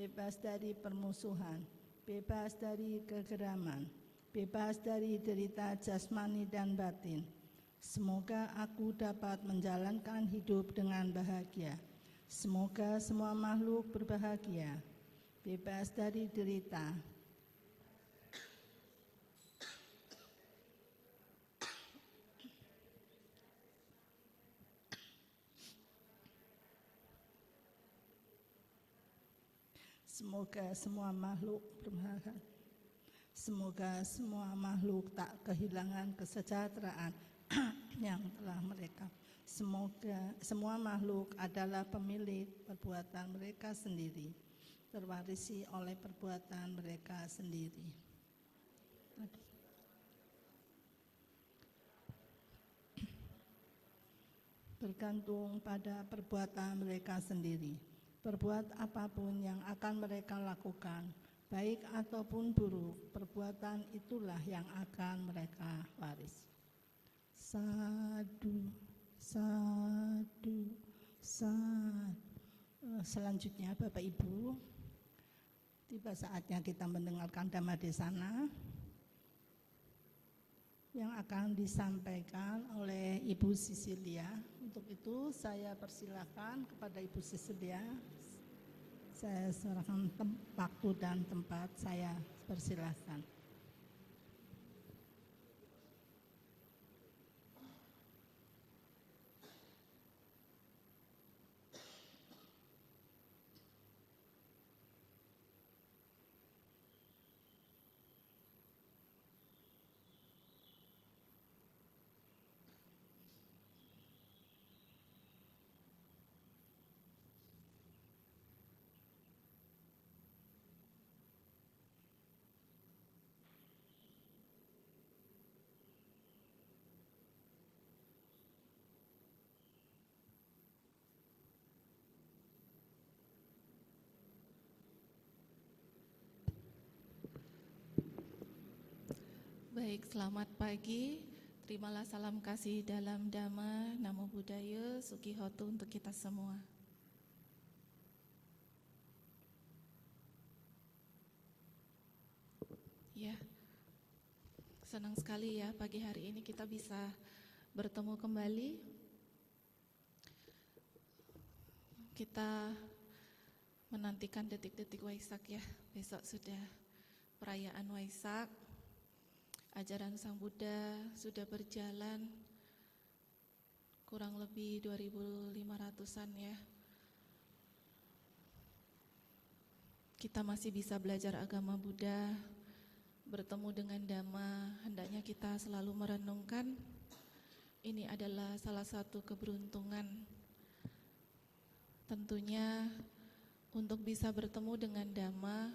bebas dari permusuhan, bebas dari kegeraman, bebas dari derita jasmani dan batin. Semoga aku dapat menjalankan hidup dengan bahagia. Semoga semua makhluk berbahagia, bebas dari derita. Semoga semua makhluk berbahagia. Semoga semua makhluk tak kehilangan kesejahteraan yang telah mereka. Semoga semua makhluk adalah pemilik perbuatan mereka sendiri, terwarisi oleh perbuatan mereka sendiri. Bergantung pada perbuatan mereka sendiri. Berbuat apapun yang akan mereka lakukan, baik ataupun buruk, perbuatan itulah yang akan mereka waris. Sadu, sadu, sadu. Selanjutnya Bapak Ibu, tiba saatnya kita mendengarkan Dhammadesana yang akan disampaikan oleh Ibu Sisilia. Untuk itu saya persilahkan kepada Ibu Sisilia. Saya serahkan waktu dan tempat, saya persilahkan. Baik, selamat pagi. Terimalah salam kasih dalam Dhamma, Namo Buddhaya, Sukihoto untuk kita semua. Ya, senang sekali ya pagi hari ini kita bisa bertemu kembali. Kita menantikan detik-detik Waisak ya. Besok sudah perayaan Waisak. Ajaran Sang Buddha sudah berjalan kurang lebih 2500-an ya. Kita masih bisa belajar agama Buddha, bertemu dengan Dhamma. Hendaknya kita selalu merenungkan ini adalah salah satu keberuntungan. Tentunya untuk bisa bertemu dengan Dhamma,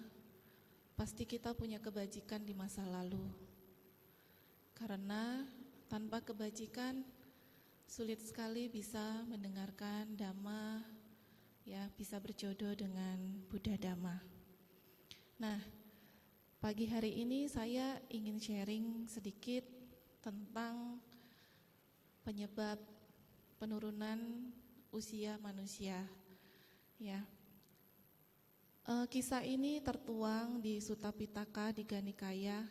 pasti kita punya kebajikan di masa lalu. Karena tanpa kebajikan sulit sekali bisa mendengarkan Dhamma, ya bisa berjodoh dengan Buddha Dhamma. Nah, pagi hari ini saya ingin sharing sedikit tentang penyebab penurunan usia manusia. Ya, kisah ini tertuang di Sutta Pitaka Digha Nikaya,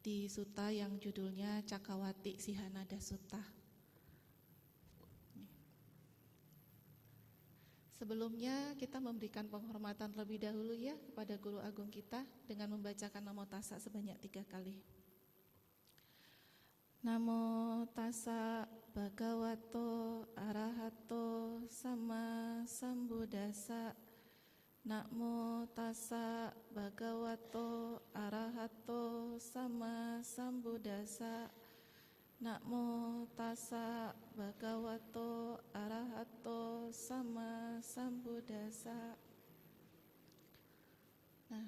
di sutta yang judulnya Cakkawati Sihanada Sutta. Sebelumnya kita memberikan penghormatan terlebih dahulu ya kepada Guru Agung kita dengan membacakan Namo Tassa sebanyak 3 kali. Namo Tassa Bhagavato Arahato Sama Sambuddhassa. Namo Tassa Bhagavato Arahato Sama Sambuddhassa. Namo Tassa Bhagavato Arahato Sama Sambuddhassa. Nah,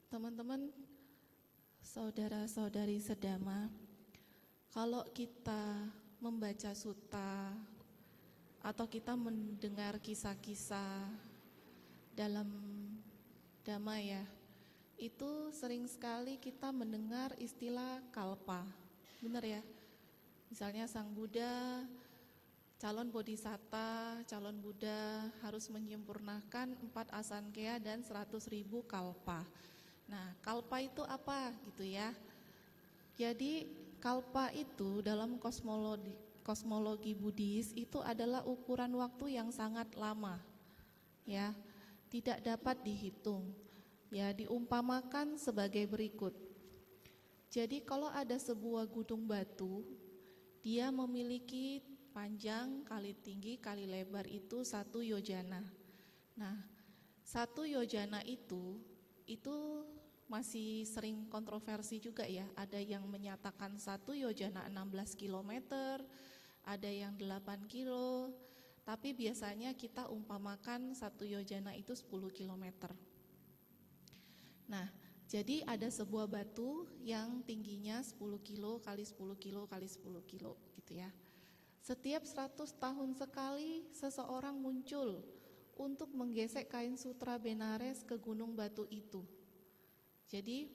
teman-teman, saudara-saudari sedhamma, kalau kita membaca sutta atau kita mendengar kisah-kisah dalam Dhamma ya, itu sering sekali kita mendengar istilah kalpa, benar ya? Misalnya Sang Buddha calon bodhisatta, calon Buddha harus menyempurnakan 4 asankaya dan 100.000 kalpa. Nah, kalpa itu apa gitu ya? Jadi kalpa itu dalam kosmologi Buddhis itu adalah ukuran waktu yang sangat lama, ya, tidak dapat dihitung. Ya, diumpamakan sebagai berikut. Jadi kalau ada sebuah gunung batu, dia memiliki panjang kali tinggi kali lebar itu 1 yojana. Nah, 1 yojana itu masih sering kontroversi juga ya. Ada yang menyatakan 1 yojana 16 km, ada yang 8 kilo, tapi biasanya kita umpamakan 1 yojana itu 10 km. Nah, jadi ada sebuah batu yang tingginya 10 kilo kali 10 kilo kali 10 kilo gitu ya. Setiap 100 tahun sekali seseorang muncul untuk menggesek kain sutra Benares ke gunung batu itu. Jadi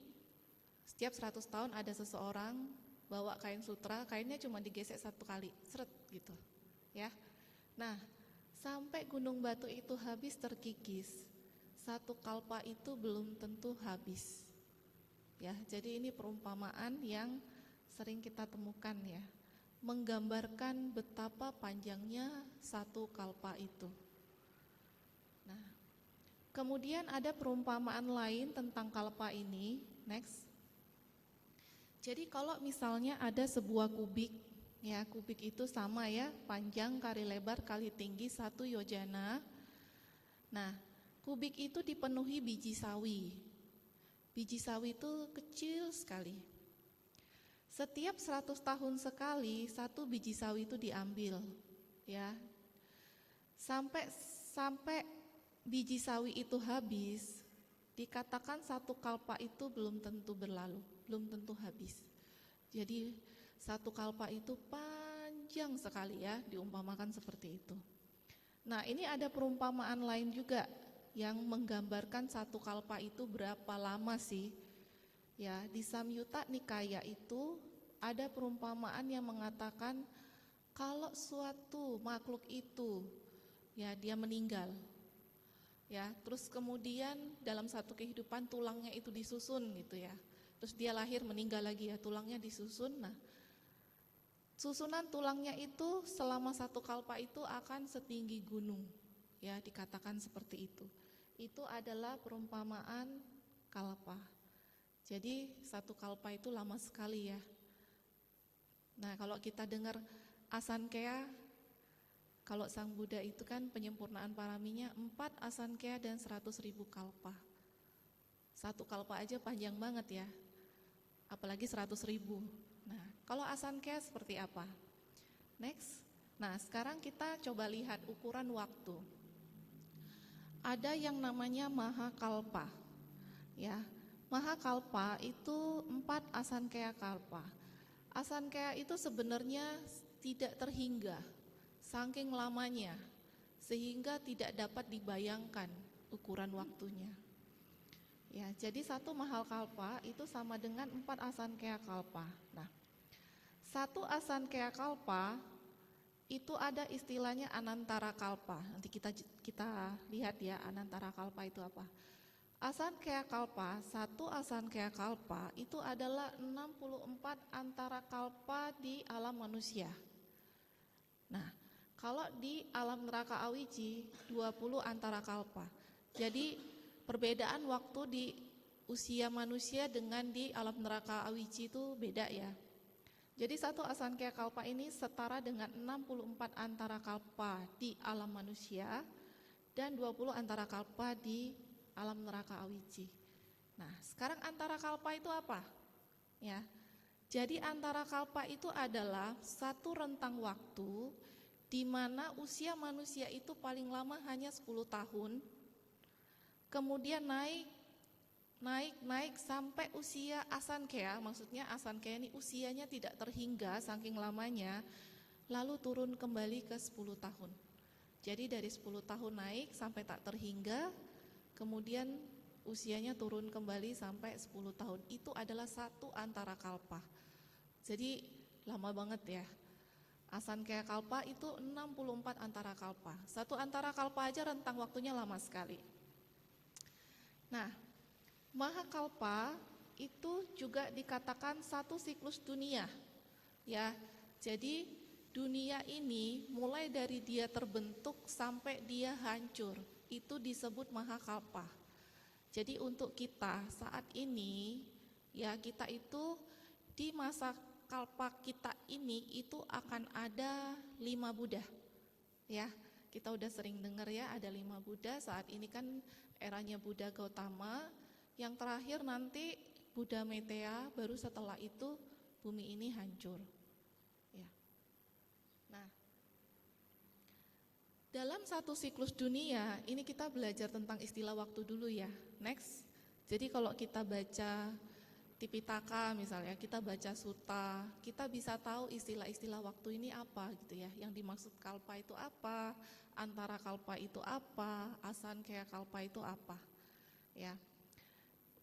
setiap 100 tahun ada seseorang bawa kain sutra, kainnya cuma digesek 1 kali, seret gitu ya. Nah, sampai gunung batu itu habis terkikis, 1 kalpa itu belum tentu habis. Ya, jadi ini perumpamaan yang sering kita temukan ya, menggambarkan betapa panjangnya 1 kalpa itu. Nah, kemudian ada perumpamaan lain tentang kalpa ini. Next. Jadi kalau misalnya ada sebuah kubik, ya kubik itu sama ya, panjang kali lebar kali tinggi 1 yojana. Nah, kubik itu dipenuhi biji sawi. Biji sawi itu kecil sekali. Setiap 100 tahun sekali 1 biji sawi itu diambil, ya. Sampai biji sawi itu habis, dikatakan 1 kalpa itu belum tentu berlalu, belum tentu habis. Jadi 1 kalpa itu panjang sekali ya, diumpamakan seperti itu. Nah, ini ada perumpamaan lain juga yang menggambarkan 1 kalpa itu berapa lama sih. Ya, di Samyutta Nikaya itu ada perumpamaan yang mengatakan kalau suatu makhluk itu ya dia meninggal. Ya, terus kemudian dalam satu kehidupan tulangnya itu disusun gitu ya. Terus dia lahir meninggal lagi ya, tulangnya disusun. Nah, susunan tulangnya itu selama 1 kalpa itu akan setinggi gunung. Ya, dikatakan seperti itu. Itu adalah perumpamaan kalpa. Jadi 1 kalpa itu lama sekali ya. Nah, kalau kita dengar asankaya, kalau Sang Buddha itu kan penyempurnaan paraminya 4 asankaya dan 100.000 kalpa. 1 kalpa aja panjang banget ya, apalagi 100.000. Nah, kalau asankaya seperti apa? Next. Nah, sekarang kita coba lihat ukuran waktu. Ada yang namanya mahakalpa. Ya, mahakalpa itu 4 asankaya kalpa. Asankaya itu sebenarnya tidak terhingga, saking lamanya, sehingga tidak dapat dibayangkan ukuran waktunya. Ya, jadi 1 mahakalpa itu sama dengan 4 asankaya kalpa. Nah, 1 asankaya kalpa itu ada istilahnya anantara kalpa. Nanti kita lihat ya, anantara kalpa itu apa. Asankaya kalpa, 1 asankaya kalpa itu adalah 64 antara kalpa di alam manusia. Nah, kalau di alam neraka awiji 20 antara kalpa. Jadi perbedaan waktu di usia manusia dengan di alam neraka awiji itu beda ya. Jadi 1 asankaya kalpa ini setara dengan 64 antara kalpa di alam manusia dan 20 antara kalpa di alam neraka awiji. Nah, sekarang antara kalpa itu apa? Ya. Jadi antara kalpa itu adalah 1 rentang waktu di mana usia manusia itu paling lama hanya 10 tahun. Kemudian naik sampai usia asankaya, maksudnya asankaya ini usianya tidak terhingga saking lamanya, lalu turun kembali ke 10 tahun. Jadi dari 10 tahun naik sampai tak terhingga, kemudian usianya turun kembali sampai 10 tahun. Itu adalah 1 antara kalpa. Jadi lama banget ya. Asankaya kalpa itu 64 antara kalpa. Satu antara kalpa aja rentang waktunya lama sekali. Nah, Mahakalpa itu juga dikatakan satu siklus dunia. Ya, jadi dunia ini mulai dari dia terbentuk sampai dia hancur, itu disebut Mahakalpa. Jadi untuk kita saat ini, ya kita itu di masa kalpa kita ini itu akan ada 5 Buddha. Ya, kita udah sering dengar ya ada 5 Buddha. Saat ini kan eranya Buddha Gautama, yang terakhir nanti Buddha Metteyya, baru setelah itu bumi ini hancur. Ya. Nah, dalam satu siklus dunia, ini kita belajar tentang istilah waktu dulu ya. Next. Jadi kalau kita baca Tipitaka misalnya, kita baca Sutta, kita bisa tahu istilah-istilah waktu ini apa gitu ya. Yang dimaksud kalpa itu apa, antara kalpa itu apa, asankaya kalpa itu apa. Ya.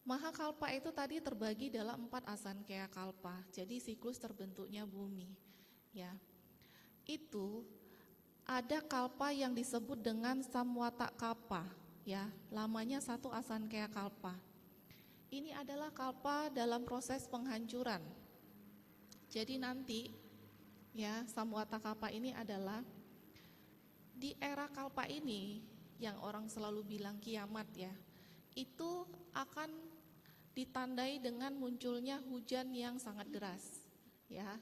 Mahakalpa itu tadi terbagi dalam 4 asankaya kalpa. Jadi siklus terbentuknya bumi. Ya. Itu ada kalpa yang disebut dengan samwata kalpa, ya. Lamanya 1 asankaya kalpa. Ini adalah kalpa dalam proses penghancuran. Jadi nanti ya samwata kalpa ini adalah di era kalpa ini yang orang selalu bilang kiamat ya. Itu akan ditandai dengan munculnya hujan yang sangat deras. Ya.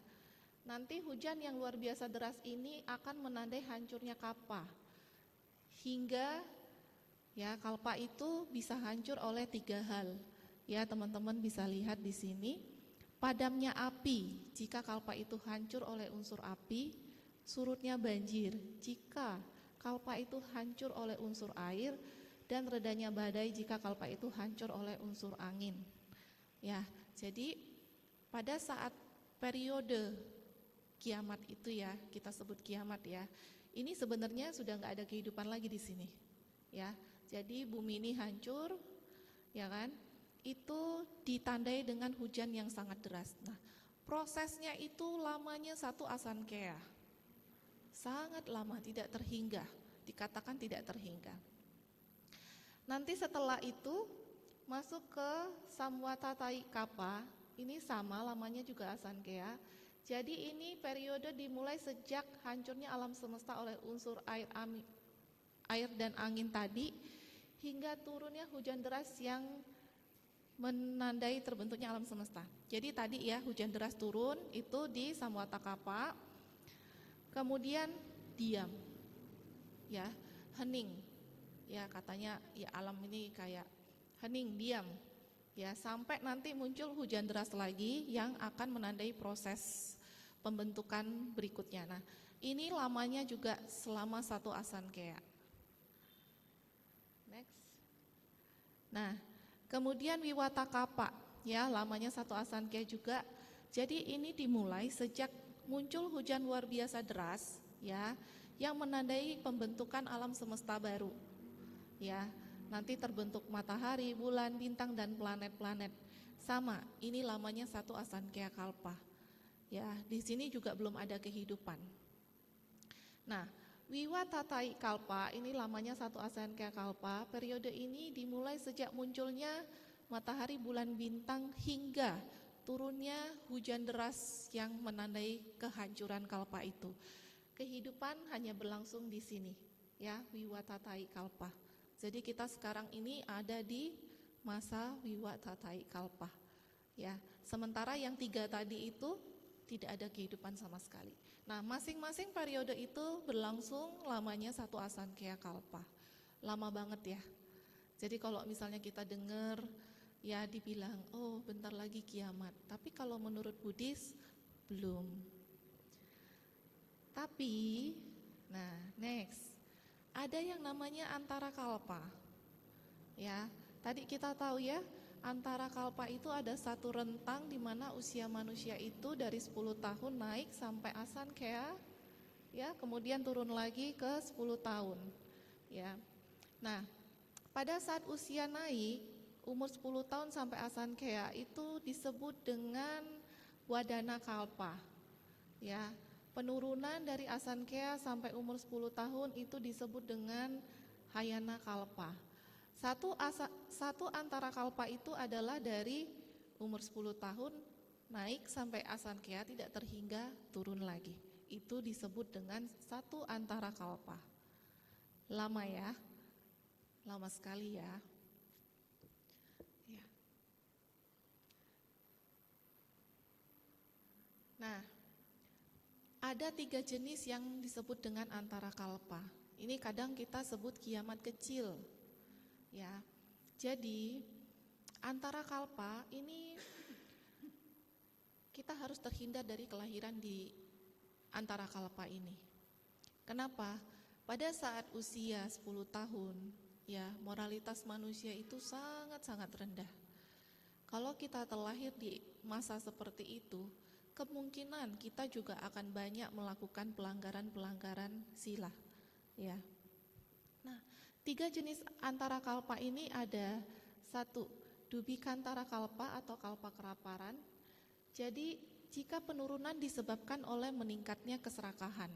Nanti hujan yang luar biasa deras ini akan menandai hancurnya kalpa. Hingga ya kalpa itu bisa hancur oleh 3 hal. Ya, teman-teman bisa lihat di sini, padamnya api jika kalpa itu hancur oleh unsur api, surutnya banjir jika kalpa itu hancur oleh unsur air, dan redanya badai jika kalpa itu hancur oleh unsur angin. Ya, jadi pada saat periode kiamat itu ya, kita sebut kiamat ya. Ini sebenarnya sudah nggak ada kehidupan lagi di sini. Ya, jadi bumi ini hancur, ya kan? Itu ditandai dengan hujan yang sangat deras. Nah, prosesnya itu lamanya 1 asankaya. Sangat lama, tidak terhingga, dikatakan tidak terhingga. Nanti setelah itu masuk ke samwata kalpa, ini sama lamanya juga asankaya. Jadi ini periode dimulai sejak hancurnya alam semesta oleh unsur air dan angin tadi, hingga turunnya hujan deras yang menandai terbentuknya alam semesta. Jadi tadi ya hujan deras turun itu di samwata kalpa, kemudian diam, ya hening, ya katanya ya alam ini kayak hening diam, ya sampai nanti muncul hujan deras lagi yang akan menandai proses pembentukan berikutnya. Nah ini lamanya juga selama 1 asankaya. Next. Nah kemudian wiwata kalpa, ya lamanya 1 asankaya juga. Jadi ini dimulai sejak muncul hujan luar biasa deras, ya, yang menandai pembentukan alam semesta baru. Ya, nanti terbentuk matahari, bulan, bintang dan planet-planet. Sama, ini lamanya 1 asankaya kalpa. Ya, di sini juga belum ada kehidupan. Nah, Wiwatatai kalpa ini lamanya 1 asankaya kalpa. Periode ini dimulai sejak munculnya matahari, bulan, bintang hingga turunnya hujan deras yang menandai kehancuran kalpa itu. Kehidupan hanya berlangsung di sini, ya, Wiwatatai kalpa. Jadi kita sekarang ini ada di masa Wiwatatai kalpa. Ya, sementara yang 3 tadi itu tidak ada kehidupan sama sekali. Nah, masing-masing periode itu berlangsung lamanya 1 asankaya kalpa. Lama banget ya. Jadi kalau misalnya kita dengar ya dibilang, oh bentar lagi kiamat. Tapi kalau menurut Buddhis belum. Tapi, nah next, ada yang namanya antara kalpa. Ya, tadi kita tahu ya, antara kalpa itu ada 1 rentang di mana usia manusia itu dari 10 tahun naik sampai asankaya, ya, kemudian turun lagi ke 10 tahun, ya. Nah, pada saat usia naik, umur 10 tahun sampai asankaya itu disebut dengan wadana kalpa, ya. Penurunan dari Asankya sampai umur 10 tahun itu disebut dengan Hayana Kalpa. Satu antara kalpa itu adalah dari umur 10 tahun naik sampai Asankya tidak terhingga turun lagi. Itu disebut dengan satu antara kalpa. Lama ya, lama sekali ya. Nah, ada 3 jenis yang disebut dengan antara kalpa. Ini kadang kita sebut kiamat kecil. Ya. Jadi, antara kalpa ini kita harus terhindar dari kelahiran di antara kalpa ini. Kenapa? Pada saat usia 10 tahun, ya, moralitas manusia itu sangat-sangat rendah. Kalau kita terlahir di masa seperti itu, kemungkinan kita juga akan banyak melakukan pelanggaran-pelanggaran sila, ya. Nah, 3 jenis antara kalpa ini ada: 1, dubikantara kalpa atau kalpa kelaparan. Jadi, jika penurunan disebabkan oleh meningkatnya keserakahan,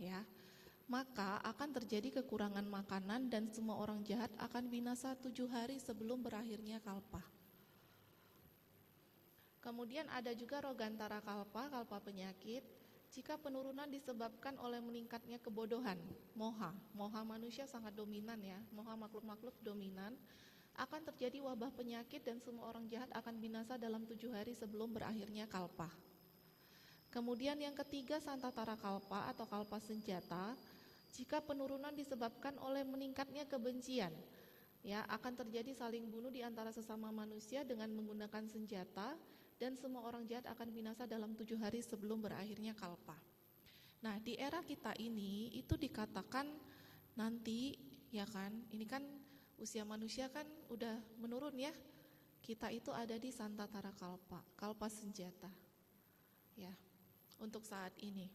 ya, maka akan terjadi kekurangan makanan dan semua orang jahat akan binasa 7 hari sebelum berakhirnya kalpa. Kemudian ada juga rogantara kalpa, kalpa penyakit. Jika penurunan disebabkan oleh meningkatnya kebodohan, moha manusia sangat dominan ya, moha makhluk-makhluk dominan, akan terjadi wabah penyakit dan semua orang jahat akan binasa dalam 7 hari sebelum berakhirnya kalpa. Kemudian yang ketiga, santatara kalpa atau kalpa senjata. Jika penurunan disebabkan oleh meningkatnya kebencian, ya, akan terjadi saling bunuh di antara sesama manusia dengan menggunakan senjata, dan semua orang jahat akan binasa dalam 7 hari sebelum berakhirnya kalpa. Nah, di era kita ini itu dikatakan nanti, ya kan, ini kan usia manusia kan udah menurun ya. Kita itu ada di santatara kalpa, kalpa senjata. Ya, untuk saat ini.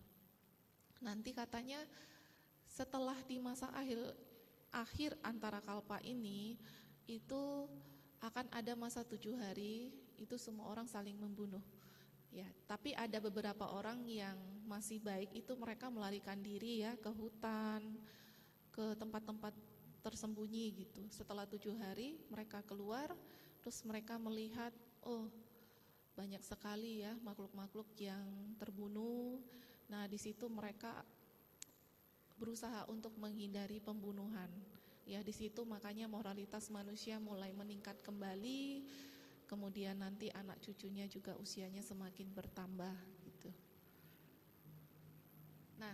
Nanti katanya setelah di masa akhir antara kalpa ini itu akan ada masa 7 hari, itu semua orang saling membunuh. Ya, tapi ada beberapa orang yang masih baik, itu mereka melarikan diri ya ke hutan, ke tempat-tempat tersembunyi gitu. Setelah 7 hari mereka keluar, terus mereka melihat, oh, banyak sekali ya makhluk-makhluk yang terbunuh. Nah, di situ mereka berusaha untuk menghindari pembunuhan. Ya, di situ makanya moralitas manusia mulai meningkat kembali. Kemudian nanti anak cucunya juga usianya semakin bertambah gitu. Nah,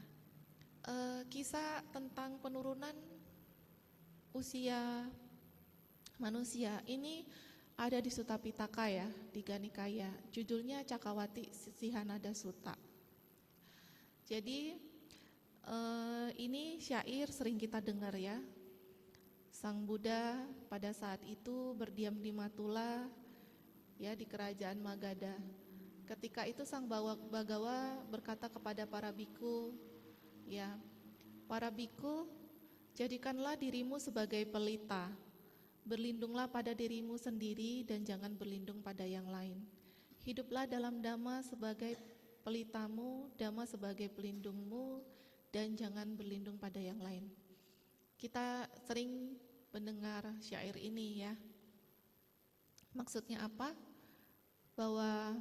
kisah tentang penurunan usia manusia ini ada di Sutta Pitaka ya, di Ganikaya. Judulnya Cakawati Sihanada Sutta. Jadi ini syair sering kita dengar ya. Sang Buddha pada saat itu berdiam di Matula, ya, di kerajaan Magadha. Ketika itu Sang Bagawa berkata kepada para biku, ya, para biku, jadikanlah dirimu sebagai pelita, berlindunglah pada dirimu sendiri dan jangan berlindung pada yang lain. Hiduplah dalam Dhamma sebagai pelitamu, Dhamma sebagai pelindungmu, dan jangan berlindung pada yang lain. Kita sering mendengar syair ini ya. Maksudnya apa? Bahwa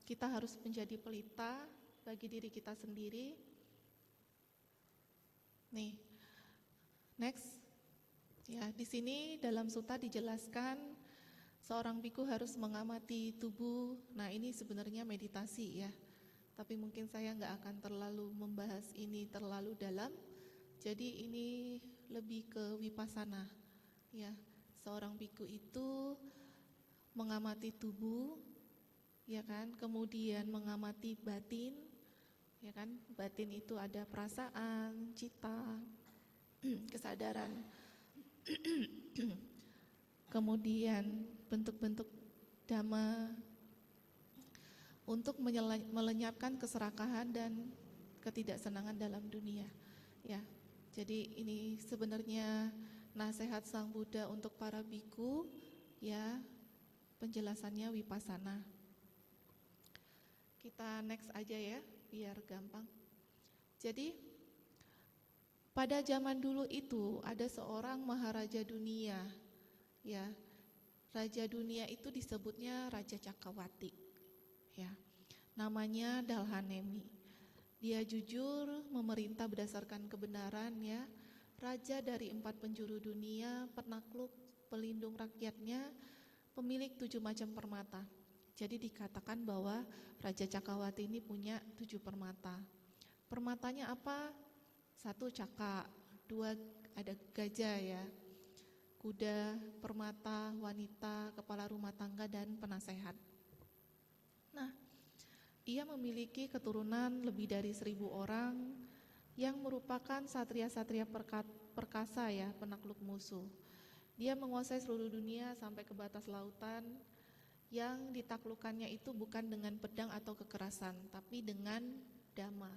kita harus menjadi pelita bagi diri kita sendiri. Nih, next. Ya, di sini dalam sutta dijelaskan seorang biku harus mengamati tubuh. Nah, ini sebenarnya meditasi ya. Tapi mungkin saya nggak akan terlalu membahas ini terlalu dalam. Jadi ini lebih ke vipassana. Ya, seorang biku itu mengamati tubuh, ya kan, kemudian mengamati batin, ya kan, batin itu ada perasaan, cita, kesadaran, kemudian bentuk-bentuk dhamma untuk melenyapkan keserakahan dan ketidaksenangan dalam dunia. Ya, jadi ini sebenarnya nasihat Sang Buddha untuk para biku, ya. Penjelasannya vipassana. Kita next aja ya, biar gampang. Jadi pada zaman dulu itu ada seorang maharaja dunia, ya. Raja dunia itu disebutnya Raja Cakrawati, ya. Namanya Dalhanemi. Dia jujur, memerintah berdasarkan kebenaran, ya. Raja dari 4 penjuru dunia, penakluk, pelindung rakyatnya, pemilik 7 macam permata. Jadi dikatakan bahwa Raja Cakrawati ini punya 7 permata. Permatanya apa? 1 caka, 2 ada gajah, ya, kuda, permata, wanita, kepala rumah tangga, dan penasehat. Nah, ia memiliki keturunan lebih dari 1.000 orang yang merupakan satria-satria perkasa, ya, penakluk musuh. Dia menguasai seluruh dunia sampai ke batas lautan. Yang ditaklukkannya itu bukan dengan pedang atau kekerasan, tapi dengan dhamma.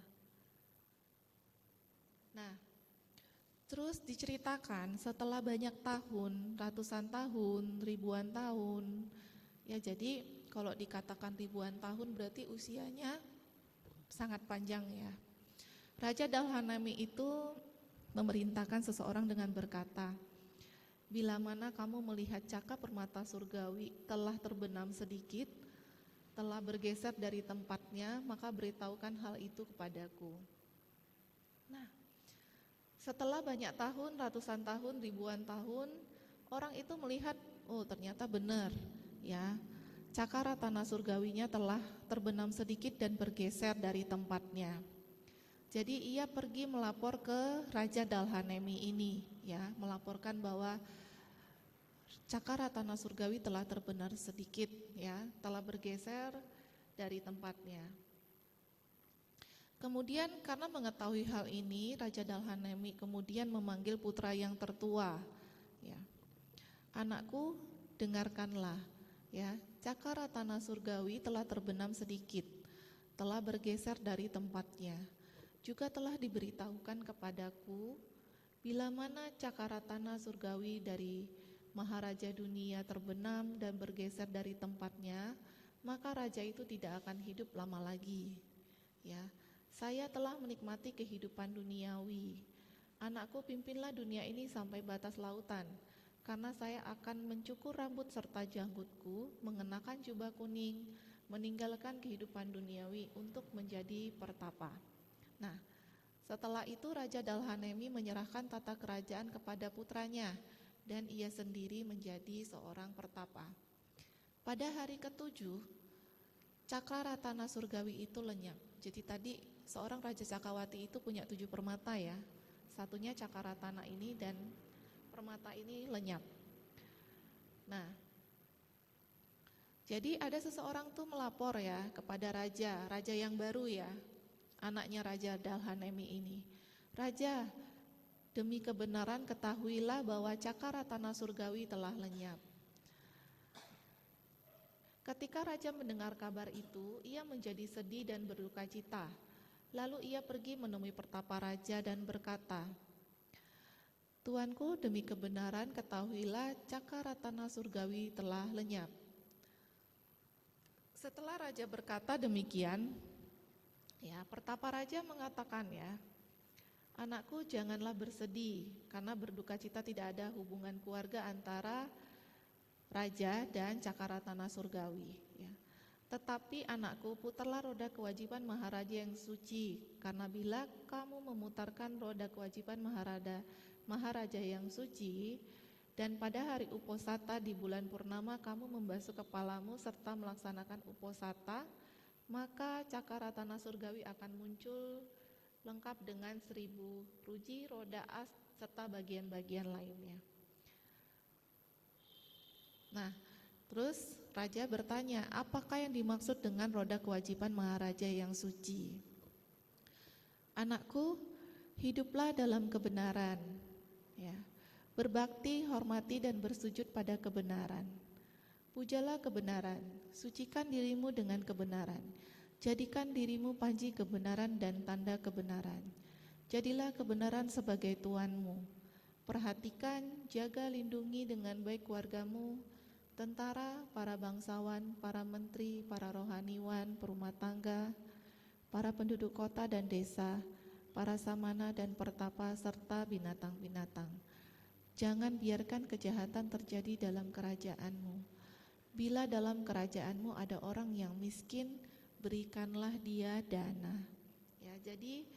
Nah, terus diceritakan setelah banyak tahun, ratusan tahun, ribuan tahun, ya, jadi kalau dikatakan ribuan tahun berarti usianya sangat panjang, ya. Raja Dalhanemi itu memerintahkan seseorang dengan berkata, bila mana kamu melihat caka permata surgawi telah terbenam sedikit, telah bergeser dari tempatnya, maka beritahukan hal itu kepadaku. Nah, setelah banyak tahun, ratusan tahun, ribuan tahun, orang itu melihat, oh ternyata benar, ya, cakaratana surgawinya telah terbenam sedikit dan bergeser dari tempatnya. Jadi ia pergi melapor ke Raja Dalhanemi ini, ya, melaporkan bahwa cakaratana surgawi telah terbenar sedikit, ya, telah bergeser dari tempatnya. Kemudian karena mengetahui hal ini, Raja Dalhanemi kemudian memanggil putra yang tertua, ya. Anakku, dengarkanlah, ya, cakaratana surgawi telah terbenam sedikit, telah bergeser dari tempatnya. Juga telah diberitahukan kepadaku, bila mana cakaratana surgawi dari Maharaja dunia terbenam dan bergeser dari tempatnya, maka raja itu tidak akan hidup lama lagi, ya. Saya telah menikmati kehidupan duniawi. Anakku, pimpinlah dunia ini sampai batas lautan, karena saya akan mencukur rambut serta janggutku, mengenakan jubah kuning, meninggalkan kehidupan duniawi untuk menjadi pertapa. Nah, setelah itu Raja Dalhanemi menyerahkan tata kerajaan kepada putranya, dan ia sendiri menjadi seorang pertapa. Pada hari ke-7, cakaratana surgawi itu lenyap. Jadi tadi seorang Raja Cakrawati itu punya 7 permata, ya. Satunya cakaratana ini dan permata ini lenyap. Nah, jadi ada seseorang tuh melapor, ya, kepada raja yang baru, ya, anaknya Raja Dalhanemi ini. Raja, demi kebenaran ketahuilah bahwa cakaratana surgawi telah lenyap. Ketika raja mendengar kabar itu, ia menjadi sedih dan berduka cita. Lalu ia pergi menemui pertapa raja dan berkata, Tuanku, demi kebenaran ketahuilah cakaratana surgawi telah lenyap. Setelah raja berkata demikian, ya, pertapa raja mengatakan, ya, anakku, janganlah bersedih, karena berduka cita tidak ada hubungan keluarga antara raja dan cakaratana surgawi, ya. Tetapi anakku, putarlah roda kewajiban maharaja yang suci, karena bila kamu memutarkan roda kewajiban maharaja yang suci, dan pada hari uposata di bulan purnama kamu membasuh kepalamu serta melaksanakan uposata, maka cakaratana surgawi akan muncul lengkap dengan 1000 ruji, roda as, serta bagian-bagian lainnya. Nah, terus raja bertanya, apakah yang dimaksud dengan roda kewajiban maharaja yang suci? Anakku, hiduplah dalam kebenaran, ya. Berbakti, hormati dan bersujud pada kebenaran. Pujalah kebenaran, sucikan dirimu dengan kebenaran. Jadikan dirimu panji kebenaran dan tanda kebenaran. Jadilah kebenaran sebagai tuanmu. Perhatikan, jaga, lindungi dengan baik keluargamu, tentara, para bangsawan, para menteri, para rohaniwan, perumah tangga, para penduduk kota dan desa, para samana dan pertapa serta binatang-binatang. Jangan biarkan kejahatan terjadi dalam kerajaanmu. Bila dalam kerajaanmu ada orang yang miskin, berikanlah dia dana. Ya, jadi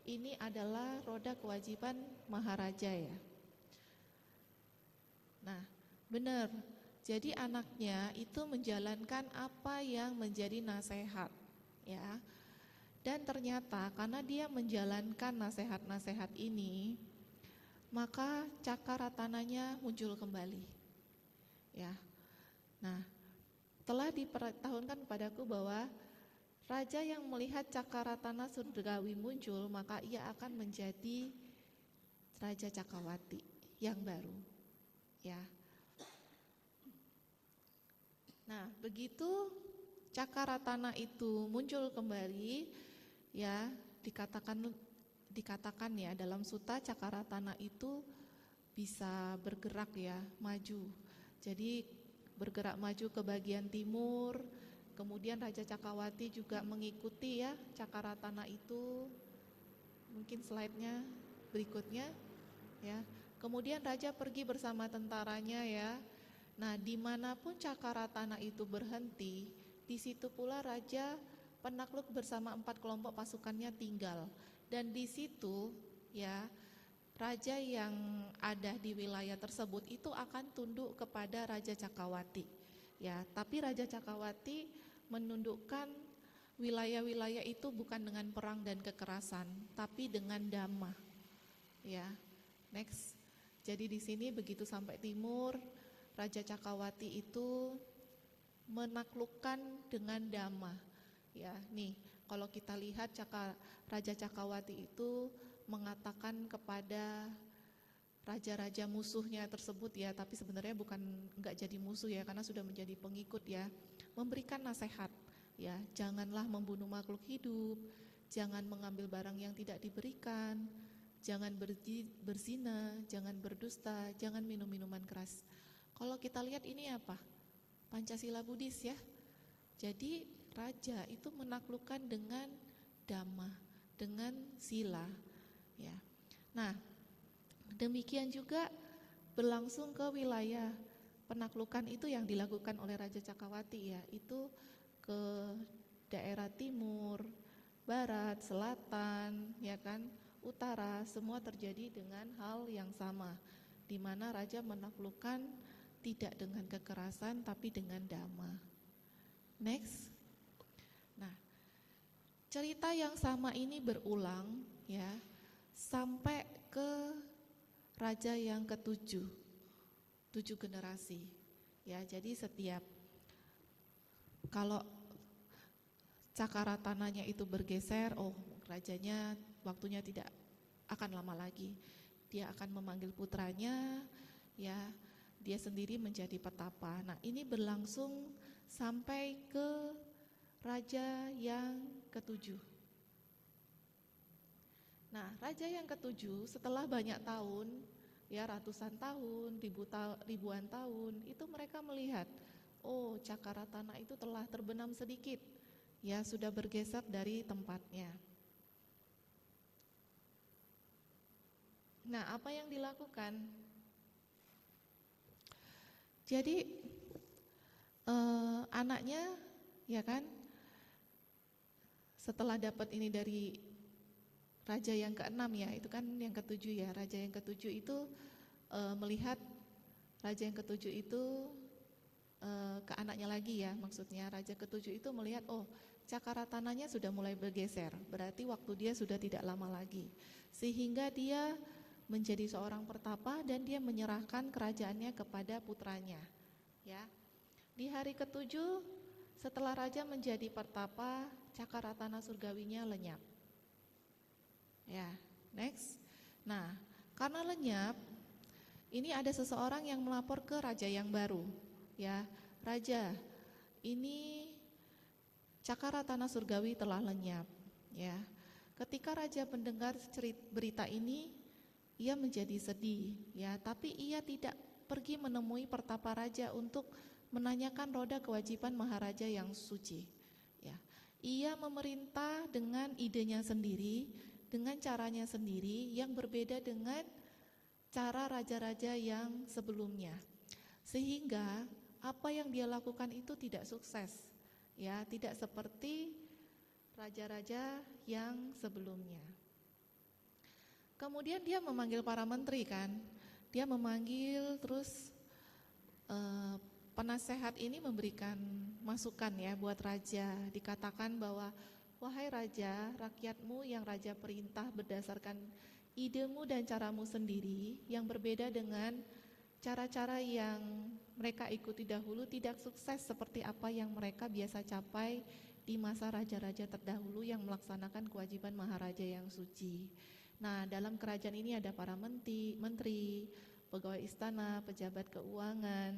ini adalah roda kewajiban maharaja ya. Nah, benar. Jadi anaknya itu menjalankan apa yang menjadi nasihat, ya. Dan ternyata karena dia menjalankan nasihat-nasihat ini, maka cakaratananya muncul kembali. Ya. Nah, telah dipertahukan kepadaku bahwa raja yang melihat cakaratana surgawi muncul, maka ia akan menjadi Raja Cakrawati yang baru. Ya. Nah, begitu cakaratana itu muncul kembali, ya, dikatakan ya dalam suta cakaratana itu bisa bergerak ya, maju. Jadi bergerak maju ke bagian timur. Kemudian Raja Cakrawati juga mengikuti ya cakaratana itu. Mungkin slide-nya berikutnya ya. Kemudian raja pergi bersama tentaranya ya. Nah, dimanapun cakaratana itu berhenti, di situ pula raja penakluk bersama 4 kelompok pasukannya tinggal. Dan di situ ya raja yang ada di wilayah tersebut itu akan tunduk kepada Raja Cakrawati. Ya, tapi Raja Cakrawati menundukkan wilayah-wilayah itu bukan dengan perang dan kekerasan, tapi dengan dhamma. Ya, next. Jadi di sini begitu sampai timur, Raja Cakrawati itu menaklukkan dengan dhamma. Ya, nih kalau kita lihat Raja Cakrawati itu mengatakan kepada raja-raja musuhnya tersebut ya, tapi sebenarnya enggak jadi musuh ya, karena sudah menjadi pengikut ya. Memberikan nasihat ya, janganlah membunuh makhluk hidup, jangan mengambil barang yang tidak diberikan, jangan berzina, jangan berdusta, jangan minum minuman keras. Kalau kita lihat ini apa? Pancasila Buddhis ya. Jadi raja itu menaklukkan dengan dhamma, dengan sila ya. Nah, demikian juga berlangsung ke wilayah penaklukan itu yang dilakukan oleh Raja Cakrawati ya, itu ke daerah timur, barat, selatan, ya kan, utara, semua terjadi dengan hal yang sama, di mana raja menaklukkan tidak dengan kekerasan tapi dengan dhamma. Next. Nah, cerita yang sama ini berulang ya sampai ke raja yang ke-7, 7 generasi. Ya, jadi setiap kalau cakaratananya itu bergeser, oh rajanya waktunya tidak akan lama lagi. Dia akan memanggil putranya, ya, dia sendiri menjadi petapa. Nah, ini berlangsung sampai ke raja yang ke-7. Nah, raja yang ke-7 setelah banyak tahun, ya ratusan tahun, ribuan tahun, itu mereka melihat, oh cakaratana itu telah terbenam sedikit, ya sudah bergeser dari tempatnya. Nah, apa yang dilakukan? Jadi anaknya, ya kan, setelah dapat ini dari raja yang ke-6 ya, itu kan yang ke-7 ya. Raja yang ke-7 itu melihat raja yang ke-7 itu ke anaknya lagi ya, maksudnya raja ke-7 itu melihat, oh cakaratananya sudah mulai bergeser, berarti waktu dia sudah tidak lama lagi, sehingga dia menjadi seorang pertapa dan dia menyerahkan kerajaannya kepada putranya. Ya, di hari ke-7 setelah raja menjadi pertapa, cakaratana surgawinya lenyap. Ya, next. Nah, karena lenyap, ini ada seseorang yang melapor ke raja yang baru. Ya, raja, ini cakaratana surgawi telah lenyap. Ya, ketika raja mendengar berita ini, ia menjadi sedih. Ya, tapi ia tidak pergi menemui pertapa raja untuk menanyakan roda kewajiban maharaja yang suci. Ya, ia memerintah dengan idenya sendiri dengan caranya sendiri yang berbeda dengan cara raja-raja yang sebelumnya. Sehingga apa yang dia lakukan itu tidak sukses. Ya, tidak seperti raja-raja yang sebelumnya. Kemudian dia memanggil para menteri kan. Dia memanggil terus penasehat ini memberikan masukan ya buat raja. Dikatakan bahwa wahai raja, rakyatmu yang raja perintah berdasarkan idemu dan caramu sendiri yang berbeda dengan cara-cara yang mereka ikuti dahulu tidak sukses seperti apa yang mereka biasa capai di masa raja-raja terdahulu yang melaksanakan kewajiban maharaja yang suci. Nah, dalam kerajaan ini ada para menteri, pegawai istana, pejabat keuangan,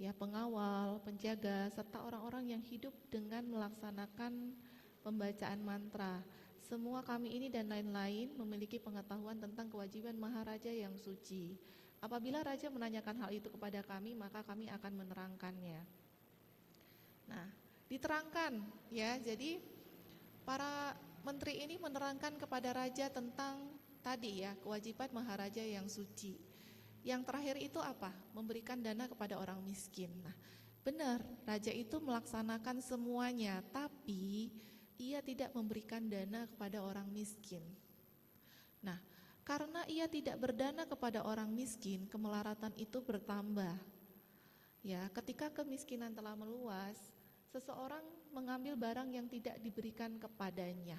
ya pengawal, penjaga, serta orang-orang yang hidup dengan melaksanakan pembacaan mantra. Semua kami ini dan lain-lain memiliki pengetahuan tentang kewajiban maharaja yang suci. Apabila raja menanyakan hal itu kepada kami, maka kami akan menerangkannya. Nah, diterangkan ya. Jadi para menteri ini menerangkan kepada raja tentang tadi ya, kewajiban maharaja yang suci. Yang terakhir itu apa? Memberikan dana kepada orang miskin. Nah, benar, raja itu melaksanakan semuanya, tapi ia tidak memberikan dana kepada orang miskin. Nah, karena ia tidak berdana kepada orang miskin, kemelaratan itu bertambah. Ya, ketika kemiskinan telah meluas, seseorang mengambil barang yang tidak diberikan kepadanya.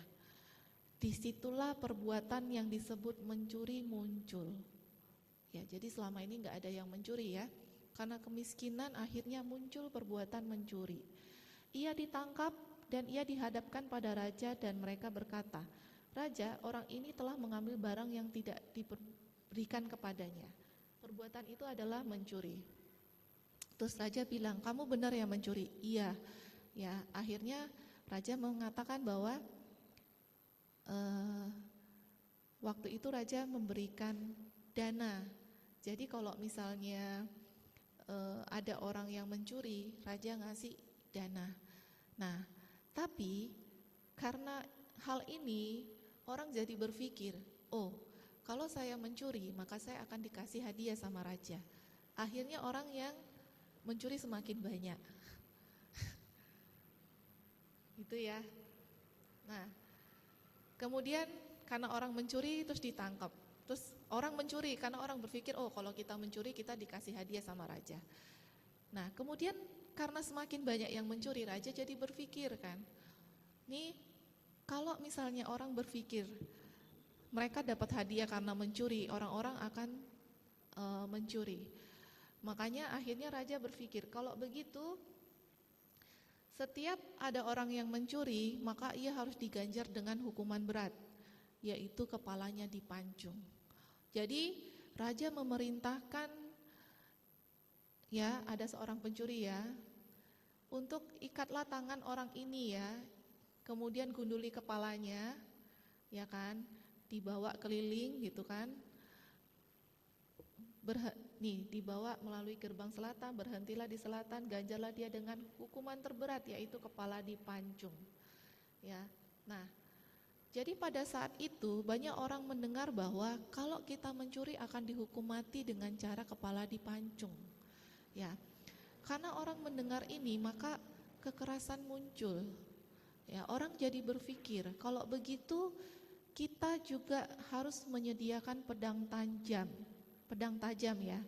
Disitulah perbuatan yang disebut mencuri muncul. Ya, jadi selama ini nggak ada yang mencuri ya. Karena kemiskinan akhirnya muncul perbuatan mencuri. Ia ditangkap dan ia dihadapkan pada raja dan mereka berkata, "Raja, orang ini telah mengambil barang yang tidak diberikan kepadanya." Perbuatan itu adalah mencuri. Terus raja bilang, "Kamu benar yang mencuri?" "Iya." Ya, akhirnya raja mengatakan bahwa waktu itu raja memberikan dana. Jadi kalau misalnya ada orang yang mencuri, raja ngasih dana. Nah, tapi karena hal ini orang jadi berpikir, oh kalau saya mencuri maka saya akan dikasih hadiah sama raja. Akhirnya orang yang mencuri semakin banyak. Itu ya. Nah, kemudian karena orang mencuri terus ditangkap. Terus orang mencuri karena orang berpikir, oh kalau kita mencuri kita dikasih hadiah sama raja. Nah, kemudian karena semakin banyak yang mencuri, raja jadi berpikir kan, nih kalau misalnya orang berpikir mereka dapat hadiah karena mencuri, orang-orang akan mencuri. Makanya akhirnya raja berpikir, kalau begitu setiap ada orang yang mencuri, maka ia harus diganjar dengan hukuman berat, yaitu kepalanya dipancung. Jadi raja memerintahkan, ya ada seorang pencuri ya, untuk ikatlah tangan orang ini ya, kemudian gunduli kepalanya, ya kan, dibawa keliling gitu kan, dibawa melalui gerbang selatan, berhentilah di selatan, ganjarlah dia dengan hukuman terberat, yaitu kepala dipancung. Ya, nah, jadi pada saat itu banyak orang mendengar bahwa kalau kita mencuri akan dihukum mati dengan cara kepala dipancung. Ya, karena orang mendengar ini maka kekerasan muncul. Ya, orang jadi berpikir kalau begitu kita juga harus menyediakan pedang tajam ya.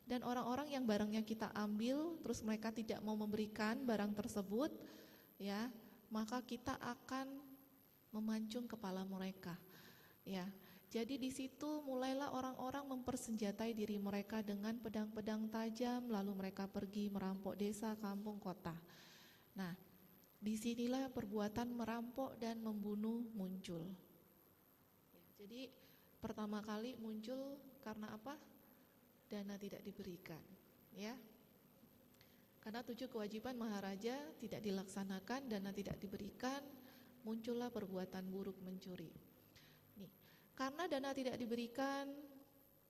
Dan orang-orang yang barangnya kita ambil terus mereka tidak mau memberikan barang tersebut, ya, maka kita akan memancung kepala mereka. Ya. Jadi di situ mulailah orang-orang mempersenjatai diri mereka dengan pedang-pedang tajam, lalu mereka pergi merampok desa, kampung, kota. Nah, disinilah perbuatan merampok dan membunuh muncul. Ya, jadi pertama kali muncul karena apa? Dana tidak diberikan, ya. Karena 7 kewajiban maharaja tidak dilaksanakan, dana tidak diberikan, muncullah perbuatan buruk mencuri. Nih, karena dana tidak diberikan,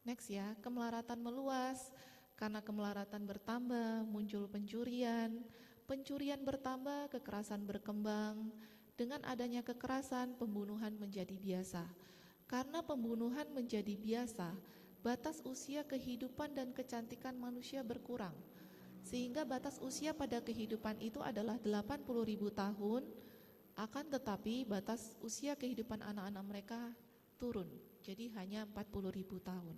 next ya, kemelaratan meluas. Karena kemelaratan bertambah, muncul pencurian. Pencurian bertambah, kekerasan berkembang. dengan adanya kekerasan, pembunuhan menjadi biasa. Karena pembunuhan menjadi biasa, batas usia kehidupan dan kecantikan manusia berkurang. Sehingga batas usia pada kehidupan itu adalah 80.000 tahun, akan tetapi batas usia kehidupan anak-anak mereka turun, jadi hanya 40.000 tahun.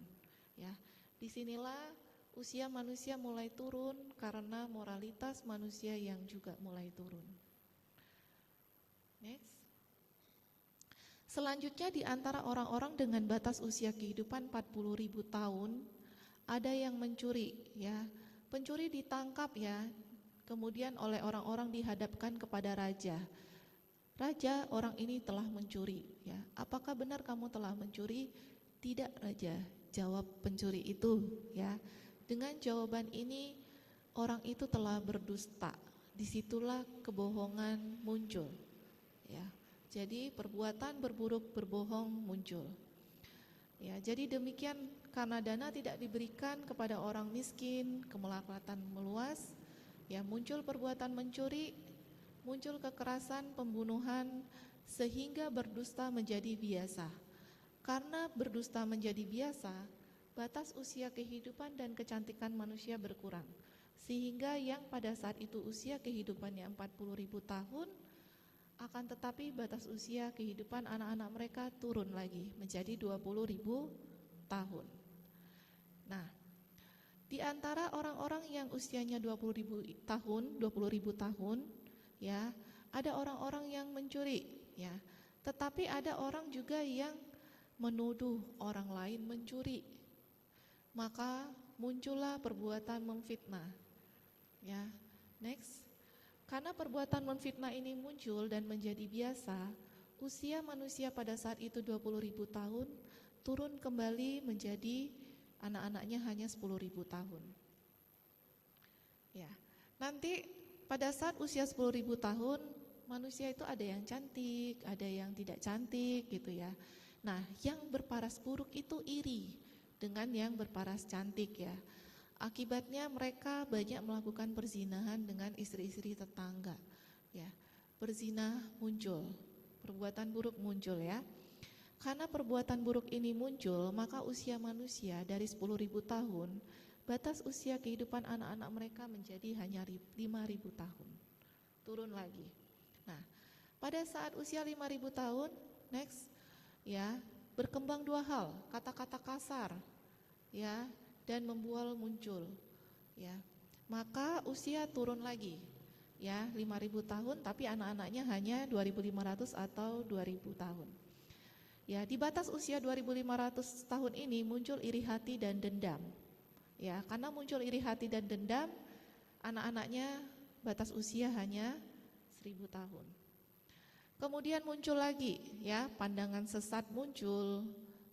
Ya, disinilah usia manusia mulai turun karena moralitas manusia yang juga mulai turun. Next. Selanjutnya di antara orang-orang dengan batas usia kehidupan 40.000 tahun, ada yang mencuri, ya. Pencuri ditangkap, ya. Kemudian oleh orang-orang dihadapkan kepada raja. Raja, orang ini telah mencuri, ya. Apakah benar kamu telah mencuri? Tidak, raja, jawab pencuri itu, ya. Dengan jawaban ini orang itu telah berdusta. Disitulah kebohongan muncul, ya. Jadi perbuatan berburuk berbohong muncul. Ya, jadi demikian karena dana tidak diberikan kepada orang miskin, kemelekatan meluas, ya muncul perbuatan mencuri, muncul kekerasan, pembunuhan, sehingga berdusta menjadi biasa. Karena berdusta menjadi biasa, batas usia kehidupan dan kecantikan manusia berkurang. Sehingga yang pada saat itu usia kehidupannya 40.000 tahun, akan tetapi batas usia kehidupan anak-anak mereka turun lagi menjadi 20.000 tahun. Nah, di antara orang-orang yang usianya 20.000 tahun, ya, ada orang-orang yang mencuri, ya. Tetapi ada orang juga yang menuduh orang lain mencuri. Maka muncullah perbuatan memfitnah. Ya. Next. Karena perbuatan memfitnah ini muncul dan menjadi biasa, usia manusia pada saat itu 20.000 tahun turun kembali menjadi anak-anaknya hanya 10.000 tahun. Ya, nanti pada saat usia 10.000 tahun manusia itu ada yang cantik, ada yang tidak cantik gitu ya. Nah, yang berparas buruk itu iri dengan yang berparas cantik ya. Akibatnya mereka banyak melakukan perzinahan dengan istri-istri tetangga. Ya, perzina muncul, perbuatan buruk muncul ya. Karena perbuatan buruk ini muncul, maka usia manusia dari 10.000 tahun, batas usia kehidupan anak-anak mereka menjadi hanya 5.000 tahun. Turun lagi. Nah, pada saat usia 5.000 tahun, next, ya, berkembang dua hal, kata-kata kasar, ya, dan membual muncul, ya. Maka usia turun lagi, ya, 5.000 tahun, tapi anak-anaknya hanya 2.500 atau 2.000 tahun. Ya, di batas usia 2.500 tahun ini muncul iri hati dan dendam. Ya, karena muncul iri hati dan dendam, anak-anaknya batas usia hanya 1.000 tahun. Kemudian muncul lagi, ya, pandangan sesat muncul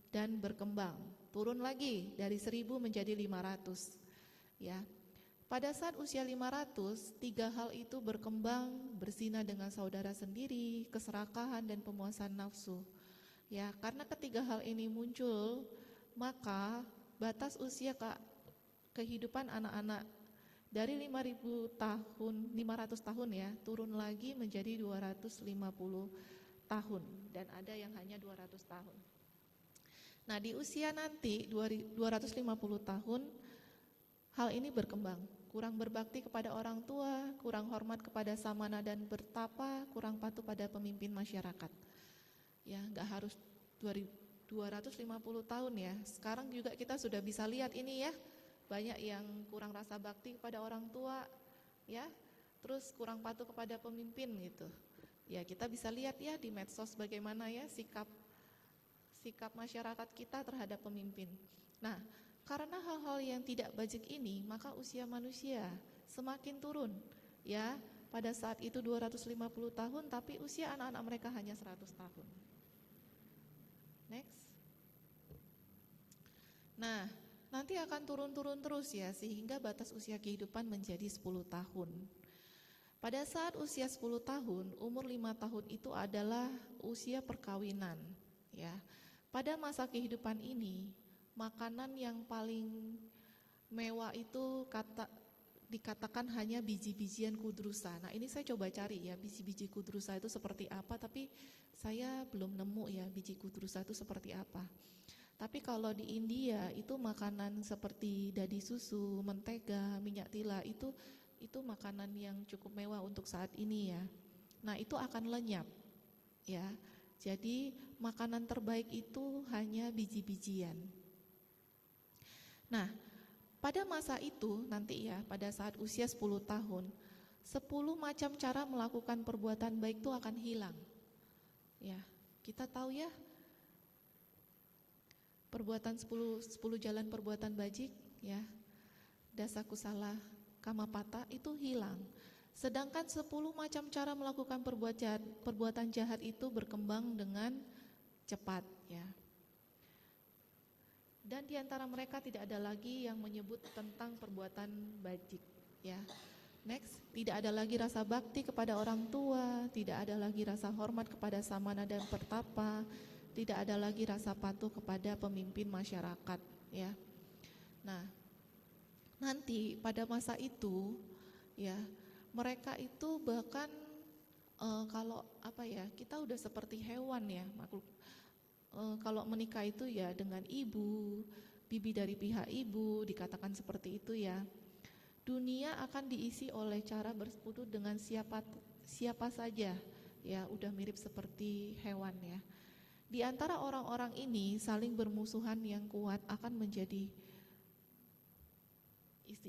dan berkembang. Turun lagi dari 1.000 menjadi 500. Ya. Pada saat usia 500, tiga hal itu berkembang, berzina dengan saudara sendiri, keserakahan dan pemuasan nafsu. Ya, karena ketiga hal ini muncul, maka batas usia kehidupan anak-anak dari 500 tahun ya, turun lagi menjadi 250 tahun dan ada yang hanya 200 tahun. Nah, di usia nanti 250 tahun hal ini berkembang, kurang berbakti kepada orang tua, kurang hormat kepada samana dan bertapa, kurang patuh pada pemimpin masyarakat. Ya, enggak harus 250 tahun ya. Sekarang juga kita sudah bisa lihat ini ya. Banyak yang kurang rasa bakti kepada orang tua, ya. Terus kurang patuh kepada pemimpin gitu. Ya, kita bisa lihat ya di medsos bagaimana ya sikap masyarakat kita terhadap pemimpin. Nah, karena hal-hal yang tidak bajik ini, maka usia manusia semakin turun. Ya, pada saat itu 250 tahun, tapi usia anak-anak mereka hanya 100 tahun. Next. Nah, nanti akan turun-turun terus ya, sehingga batas usia kehidupan menjadi 10 tahun. Pada saat usia 10 tahun, umur 5 tahun itu adalah usia perkawinan, ya. Pada masa kehidupan ini, makanan yang paling mewah itu dikatakan hanya biji-bijian kudrusa. Nah, ini saya coba cari ya, biji-biji kudrusa itu seperti apa, tapi saya belum nemu ya biji kudrusa itu seperti apa. Tapi kalau di India itu makanan seperti dadi susu, mentega, minyak tila itu makanan yang cukup mewah untuk saat ini ya. Nah, itu akan lenyap ya. Jadi makanan terbaik itu hanya biji-bijian. Nah, pada masa itu nanti ya, pada saat usia 10 tahun, 10 macam cara melakukan perbuatan baik itu akan hilang. Ya, kita tahu ya, perbuatan 10 jalan perbuatan bajik ya, dasa kusala kamapata itu hilang. Sedangkan 10 macam cara melakukan perbuatan jahat itu berkembang dengan cepat ya. Dan di antara mereka tidak ada lagi yang menyebut tentang perbuatan bajik ya. Next, tidak ada lagi rasa bakti kepada orang tua, tidak ada lagi rasa hormat kepada samana dan pertapa, tidak ada lagi rasa patuh kepada pemimpin masyarakat ya. Nah, nanti pada masa itu ya, mereka itu bahkan kalau apa ya, kita udah seperti hewan ya, makhluk. Kalau menikah itu ya dengan ibu, bibi dari pihak ibu, dikatakan seperti itu ya. Dunia akan diisi oleh cara bersekutu dengan siapa saja ya, udah mirip seperti hewan ya. Di antara orang-orang ini saling bermusuhan yang kuat akan menjadi,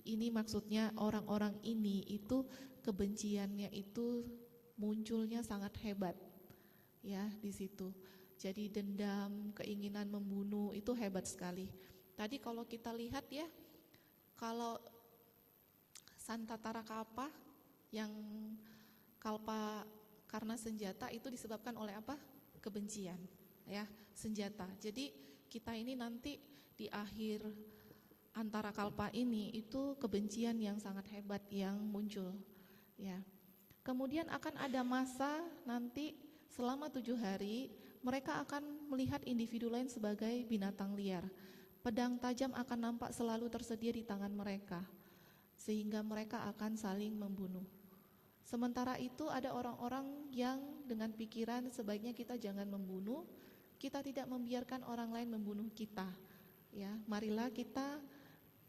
ini maksudnya orang-orang ini itu kebenciannya itu munculnya sangat hebat ya di situ. Jadi dendam, keinginan membunuh itu hebat sekali. Tadi kalau kita lihat ya, kalau Santa Tarakapa yang kalpa karena senjata itu disebabkan oleh apa? Kebencian ya, senjata. Jadi kita ini nanti di akhir antara kalpa ini itu kebencian yang sangat hebat yang muncul ya. Kemudian akan ada masa nanti selama 7 hari mereka akan melihat individu lain sebagai binatang liar. Pedang tajam akan nampak selalu tersedia di tangan mereka, sehingga mereka akan saling membunuh. Sementara itu ada orang-orang yang dengan pikiran sebaiknya kita jangan membunuh, kita tidak membiarkan orang lain membunuh kita. Ya, marilah kita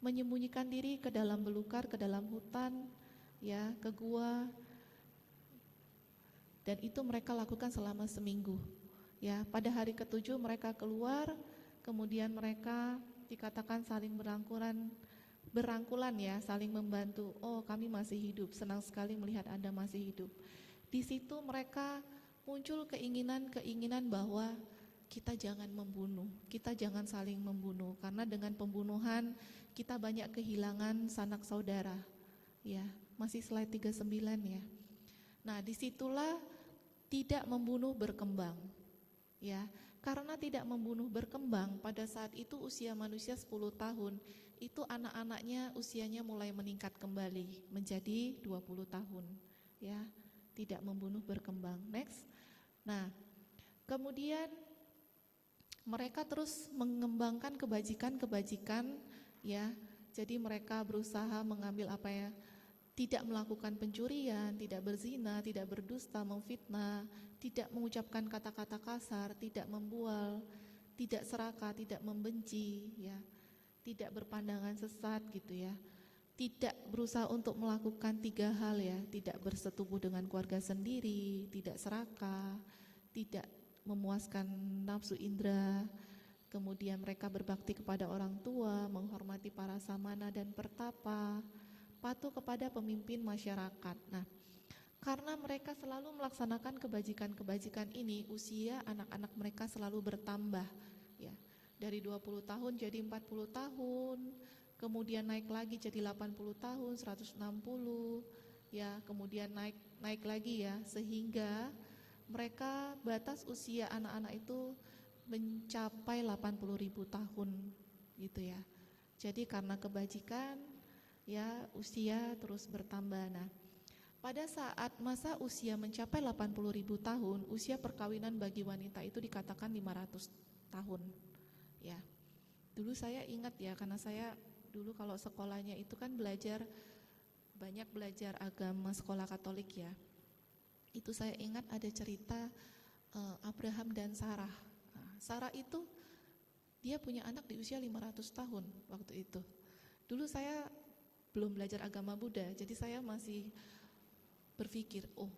menyembunyikan diri ke dalam belukar, ke dalam hutan, ya, ke gua. Dan itu mereka lakukan selama seminggu. Ya, pada hari ke-7 mereka keluar, kemudian mereka dikatakan saling berangkulan ya, saling membantu. Oh, kami masih hidup, senang sekali melihat Anda masih hidup. Di situ mereka muncul keinginan bahwa kita jangan membunuh, kita jangan saling membunuh, karena dengan pembunuhan kita banyak kehilangan sanak saudara. Ya, masih slide 39 ya. Nah, disitulah tidak membunuh berkembang. Ya, karena tidak membunuh berkembang, pada saat itu usia manusia 10 tahun, itu anak-anaknya usianya mulai meningkat kembali menjadi 20 tahun. Ya, tidak membunuh berkembang. Next. Nah, kemudian mereka terus mengembangkan kebajikan ya. Jadi mereka berusaha mengambil apa ya? Tidak melakukan pencurian, tidak berzina, tidak berdusta, memfitnah, tidak mengucapkan kata-kata kasar, tidak membual, tidak serakah, tidak membenci, ya, tidak berpandangan sesat gitu ya, tidak berusaha untuk melakukan 3 hal ya, tidak bersetubuh dengan keluarga sendiri, tidak serakah, tidak memuaskan nafsu indera, kemudian mereka berbakti kepada orang tua, menghormati para samana dan pertapa, patuh kepada pemimpin masyarakat. Nah, karena mereka selalu melaksanakan kebajikan-kebajikan ini, usia anak-anak mereka selalu bertambah ya. Dari 20 tahun jadi 40 tahun, kemudian naik lagi jadi 80 tahun, 160 ya, kemudian naik lagi ya, sehingga mereka batas usia anak-anak itu mencapai 80.000 tahun gitu ya. Jadi karena kebajikan ya, usia terus bertambah. Nah, pada saat masa usia mencapai 80.000 tahun, usia perkawinan bagi wanita itu dikatakan 500 tahun. Ya. Dulu saya ingat ya, karena saya dulu kalau sekolahnya itu kan belajar banyak belajar agama sekolah Katolik ya, itu saya ingat ada cerita Abraham dan Sarah. Nah, Sarah itu dia punya anak di usia 500 tahun waktu itu. Dulu saya belum belajar agama Buddha, jadi saya masih berpikir, oh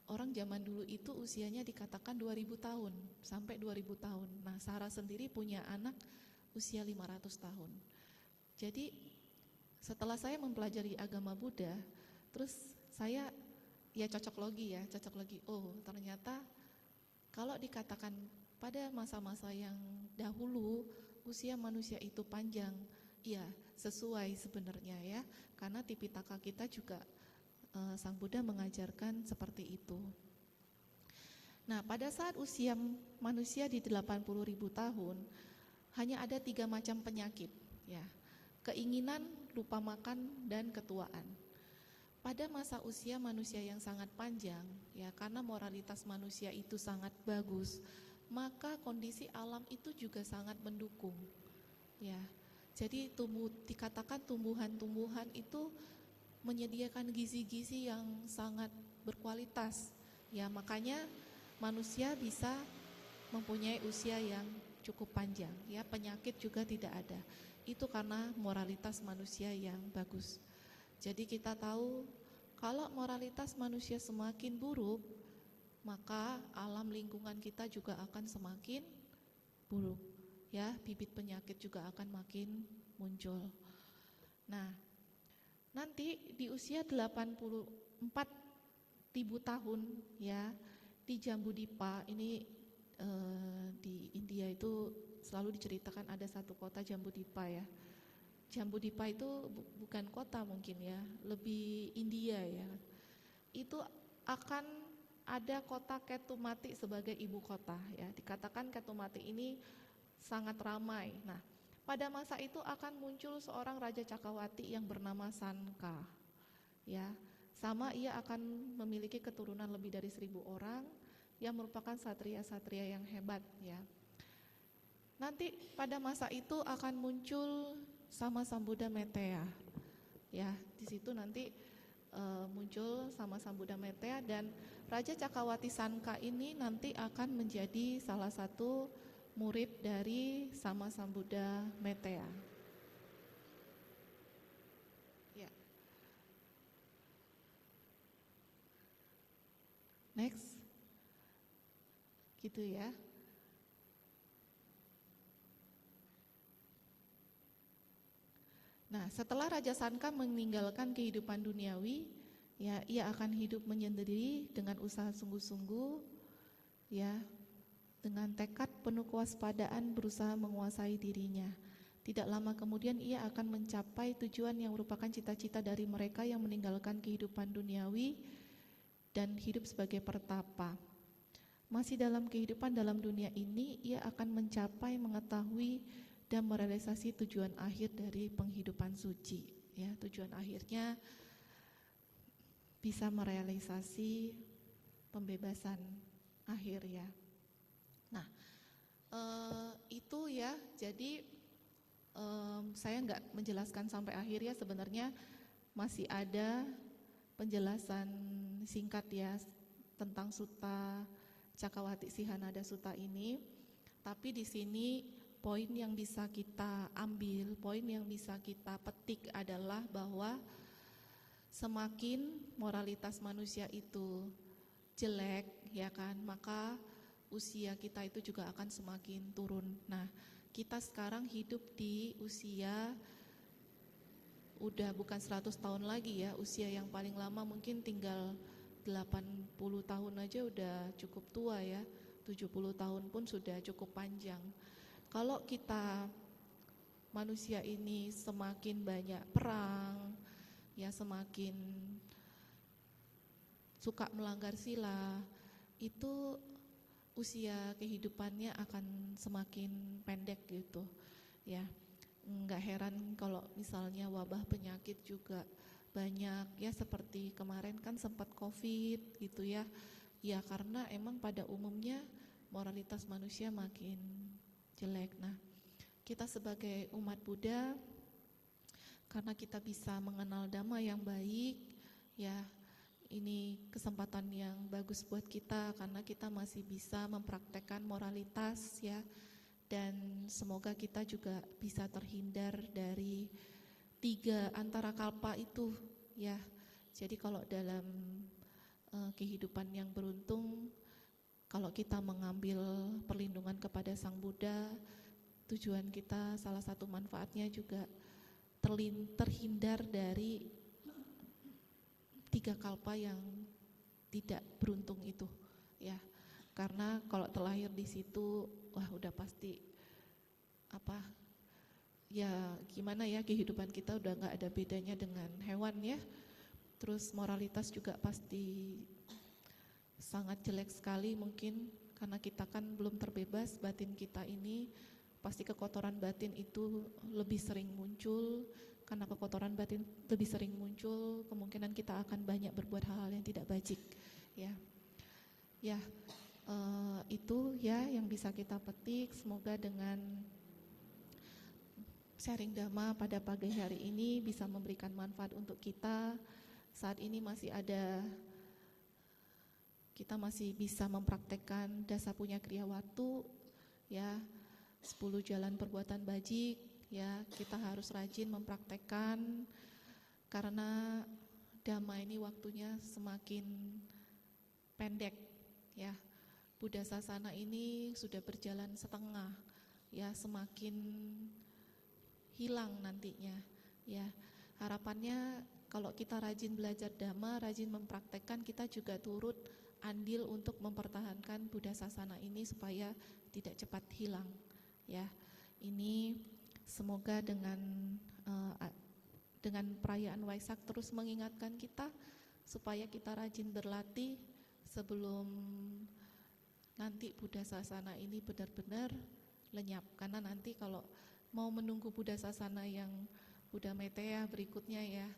orang zaman dulu itu usianya dikatakan 2000 tahun sampai 2000 tahun. Nah, Sarah sendiri punya anak usia 500 tahun. Jadi setelah saya mempelajari agama Buddha, terus saya ya cocok logi. Oh, ternyata kalau dikatakan pada masa-masa yang dahulu usia manusia itu panjang, ya sesuai sebenarnya ya, karena Tipitaka kita juga Sang Buddha mengajarkan seperti itu. Nah, pada saat usia manusia di 80.000 tahun, hanya ada 3 macam penyakit, ya. Keinginan, lupa makan, dan ketuaan. Pada masa usia manusia yang sangat panjang, ya, karena moralitas manusia itu sangat bagus, maka kondisi alam itu juga sangat mendukung, ya. Jadi dikatakan tumbuhan-tumbuhan itu menyediakan gizi-gizi yang sangat berkualitas, ya, makanya manusia bisa mempunyai usia yang cukup panjang, ya, penyakit juga tidak ada. Itu karena moralitas manusia yang bagus. Jadi kita tahu kalau moralitas manusia semakin buruk, maka alam lingkungan kita juga akan semakin buruk, ya, bibit penyakit juga akan makin muncul. Nah, nanti di usia 84.000 tahun, ya, di Jambudipa ini di India itu selalu diceritakan ada satu kota Jambudipa ya. Jambudipa itu bukan kota mungkin ya, lebih India ya. Itu akan ada kota Ketumati sebagai ibu kota ya. Dikatakan Ketumati ini sangat ramai. Nah, pada masa itu akan muncul seorang Raja Cakrawati yang bernama Sanka, ya. Sama ia akan memiliki keturunan lebih dari 1000 orang yang merupakan satria-satria yang hebat, ya. Nanti pada masa itu akan muncul Sama Sambuddha Metteyya, ya. Di situ nanti muncul Sama Sambuddha Metteyya dan Raja Cakrawati Sanka ini nanti akan menjadi salah satu murid dari Sama Sambuddha Metteyya. Ya. Next. Gitu ya. Nah, setelah Raja Sanka meninggalkan kehidupan duniawi, ya, ia akan hidup menyendiri dengan usaha sungguh-sungguh, ya, dengan tekad penuh kewaspadaan berusaha menguasai dirinya. Tidak lama kemudian ia akan mencapai tujuan yang merupakan cita-cita dari mereka yang meninggalkan kehidupan duniawi dan hidup sebagai pertapa. Masih dalam kehidupan dalam dunia ini, ia akan mencapai, mengetahui, dan merealisasi tujuan akhir dari penghidupan suci. Ya, tujuan akhirnya bisa merealisasi pembebasan akhir ya. Nah, itu ya. Jadi saya nggak menjelaskan sampai akhir ya. Sebenarnya masih ada penjelasan singkat ya tentang Sutta Cakrawati Sihanada Sutta ini. Tapi di sini poin yang bisa kita ambil, poin yang bisa kita petik adalah bahwa semakin moralitas manusia itu jelek, ya kan, maka usia kita itu juga akan semakin turun. Nah, kita sekarang hidup di usia udah bukan 100 tahun lagi ya, usia yang paling lama mungkin tinggal 80 tahun aja udah cukup tua ya, 70 tahun pun sudah cukup panjang. Kalau kita manusia ini semakin banyak perang, ya semakin suka melanggar sila, itu usia kehidupannya akan semakin pendek gitu ya. Nggak heran kalau misalnya wabah penyakit juga banyak ya, seperti kemarin kan sempat COVID gitu ya. Ya karena emang pada umumnya moralitas manusia makin jelek. Nah, kita sebagai umat Buddha, karena kita bisa mengenal Dhamma yang baik, kesempatan yang bagus buat kita karena kita masih bisa mempraktekkan moralitas ya, dan semoga kita juga bisa terhindar dari 3 antara kalpa itu ya. Jadi kalau dalam kehidupan yang beruntung, kalau kita mengambil perlindungan kepada Sang Buddha, tujuan kita salah satu manfaatnya juga terhindar dari 3 kalpa yang tidak beruntung itu ya. Karena kalau terlahir di situ, wah udah pasti apa ya, gimana ya, kehidupan kita udah nggak ada bedanya dengan hewan ya. Terus moralitas juga pasti sangat jelek sekali mungkin, karena kita kan belum terbebas. Batin kita ini pasti kekotoran batin itu lebih sering muncul. Karena kekotoran batin lebih sering muncul, kemungkinan kita akan banyak berbuat hal-hal yang tidak bajik ya. Ya, itu ya yang bisa kita petik. Semoga dengan sharing Dhamma pada pagi hari ini bisa memberikan manfaat untuk kita. Saat ini kita masih bisa mempraktekkan dasa punya kriya waktu ya, 10 jalan perbuatan bajik ya. Kita harus rajin mempraktekkan karena Dhamma ini waktunya semakin pendek ya. Buddha Sasana ini sudah berjalan setengah ya, semakin hilang nantinya ya. Harapannya kalau kita rajin belajar Dhamma, rajin mempraktekkan, kita juga turut andil untuk mempertahankan Buddha Sasana ini supaya tidak cepat hilang ya. Ini semoga dengan perayaan Waisak terus mengingatkan kita supaya kita rajin berlatih sebelum nanti Buddha Sasana ini benar-benar lenyap. Karena nanti kalau mau menunggu Buddha Sasana yang Buddha Meteya berikutnya ya,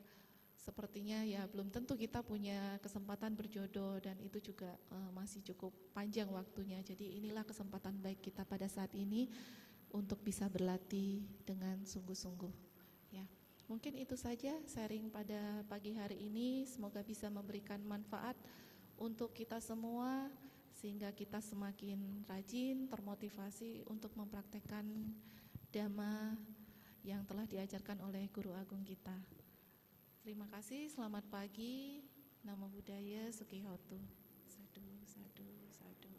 sepertinya ya belum tentu kita punya kesempatan berjodoh, dan itu juga masih cukup panjang waktunya. Jadi inilah kesempatan baik kita pada saat ini untuk bisa berlatih dengan sungguh-sungguh ya. Mungkin itu saja sharing pada pagi hari ini. Semoga bisa memberikan manfaat untuk kita semua, sehingga kita semakin rajin, termotivasi untuk mempraktekkan Dhamma yang telah diajarkan oleh Guru Agung kita. Terima kasih, selamat pagi. Namo Buddhaya, Sukhihotu. Sadu, sadu, sadu.